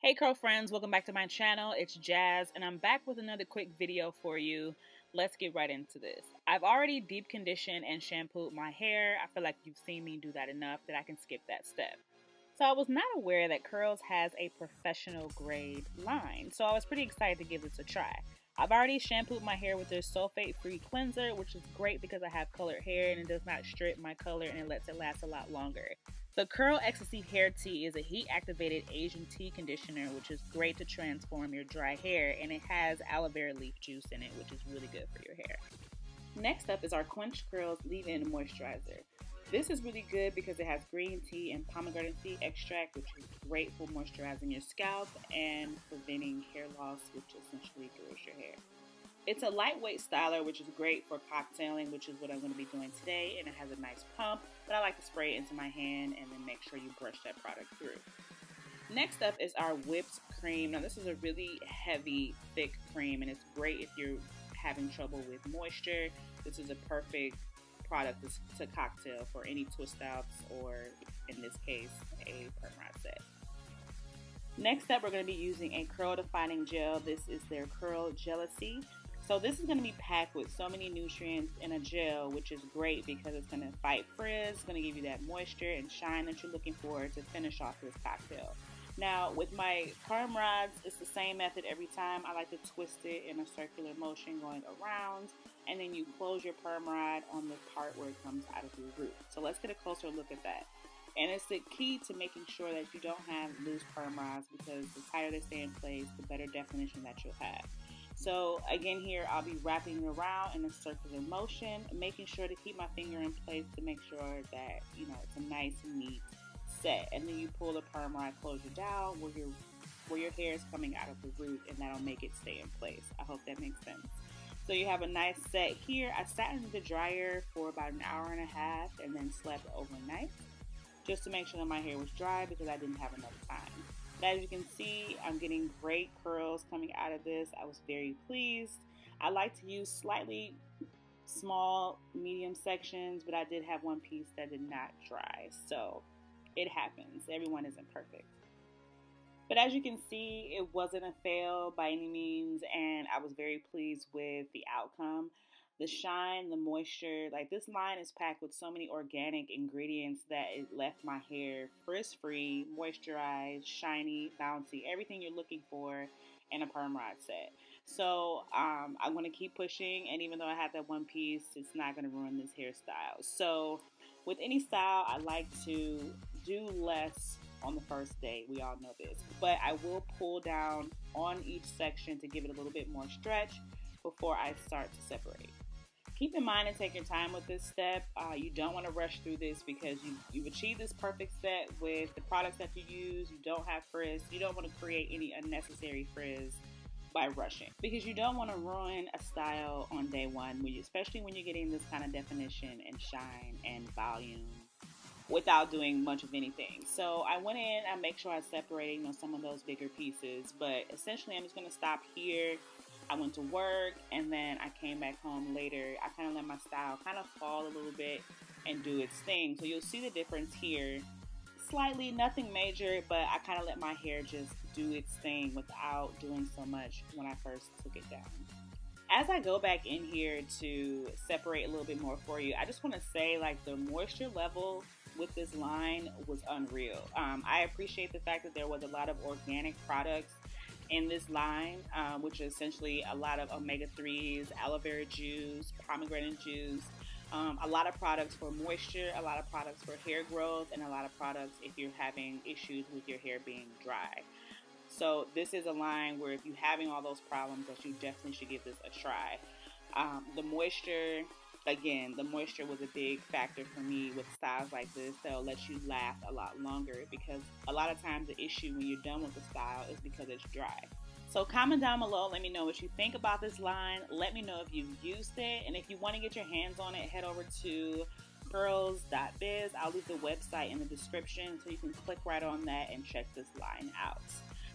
Hey curl friends, welcome back to my channel. It's Jazz and I'm back with another quick video for you. Let's get right into this. I've already deep conditioned and shampooed my hair. I feel like you've seen me do that enough that I can skip that step. So I was not aware that Curls has a professional grade line, so I was pretty excited to give this a try. I've already shampooed my hair with their sulfate-free cleanser, which is great because I have colored hair and it does not strip my color and it lets it last a lot longer. The Curl Ecstasy Hair Tea is a heat-activated Asian tea conditioner, which is great to transform your dry hair, and it has aloe leaf juice in it, which is really good for your hair. Next up is our Quenched Curls Leave-In Moisturizer. This is really good because it has green tea and pomegranate seed extract, which is great for moisturizing your scalp and preventing hair loss, which essentially grows your hair. It's a lightweight styler, which is great for cocktailing, which is what I'm going to be doing today, and it has a nice pump, but I like to spray it into my hand and then make sure you brush that product through. Next up is our whipped cream. Now this is a really heavy, thick cream, and it's great if you're having trouble with moisture. This is a perfect product to cocktail for any twist outs or, in this case, a perm rod set. Next up, we're going to be using a curl defining gel. This is their Curl Jealousy. So this is going to be packed with so many nutrients in a gel, which is great because it's going to fight frizz, it's going to give you that moisture and shine that you're looking for to finish off this cocktail. Now, with my perm rods, it's the same method every time. I like to twist it in a circular motion going around, and then you close your perm rod on the part where it comes out of your root. So let's get a closer look at that. And it's the key to making sure that you don't have loose perm rods, because the tighter they stay in place, the better definition that you'll have. So again, here I'll be wrapping it around in a circular motion, making sure to keep my finger in place to make sure that, it's a nice and neat set. And then you pull the perm rod closure down where your hair is coming out of the root, and that'll make it stay in place. I hope that makes sense. So you have a nice set here. I sat in the dryer for about an hour and a half and then slept overnight just to make sure that my hair was dry because I didn't have enough time. But as you can see, I'm getting great curls coming out of this. I was very pleased. I like to use slightly small, medium sections, but I did have one piece that did not dry. So it happens. Everyone isn't perfect. But as you can see, it wasn't a fail by any means, and I was very pleased with the outcome. The shine, the moisture, like this line is packed with so many organic ingredients that it left my hair frizz-free, moisturized, shiny, bouncy, everything you're looking for in a perm rod set. So I'm going to keep pushing, and even though I have that one piece, it's not going to ruin this hairstyle. So with any style, I like to do less on the first day. We all know this. But I will pull down on each section to give it a little bit more stretch before I start to separate. Keep in mind and take your time with this step. You don't want to rush through this because you've achieved this perfect set with the products that you use. You don't have frizz. You don't want to create any unnecessary frizz by rushing, because you don't want to ruin a style on day one, especially when you're getting this kind of definition and shine and volume without doing much of anything. So I went in, I make sure I separated, some of those bigger pieces, but essentially I'm just going to stop here. I went to work and then I came back home later. I kind of let my style kind of fall a little bit and do its thing. So you'll see the difference here. Slightly, nothing major, but I kind of let my hair just do its thing without doing so much when I first took it down. As I go back in here to separate a little bit more for you, I just want to say, like, the moisture level with this line was unreal. I appreciate the fact that there was a lot of organic products in this line, which is essentially a lot of omega-3s, aloe vera juice, pomegranate juice, a lot of products for moisture, a lot of products for hair growth, and a lot of products if you're having issues with your hair being dry. So this is a line where if you're having all those problems, that you definitely should give this a try. The moisture, again, the moisture was a big factor for me with styles like this that'll let you last a lot longer, because a lot of times the issue when you're done with the style is because it's dry. So comment down below, let me know what you think about this line. Let me know if you've used it, and if you want to get your hands on it, head over to curls.biz. I'll leave the website in the description so you can click right on that and check this line out.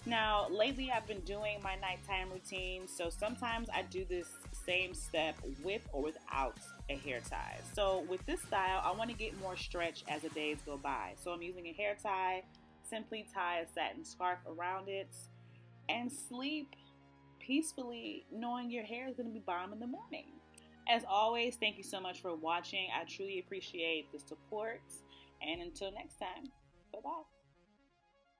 Now, lately I've been doing my nighttime routine, so sometimes I do this same step with or without a hair tie. So with this style, I want to get more stretch as the days go by. So I'm using a hair tie, simply tie a satin scarf around it and sleep peacefully knowing your hair is going to be bomb in the morning. As always, thank you so much for watching. I truly appreciate the support. And until next time, bye-bye.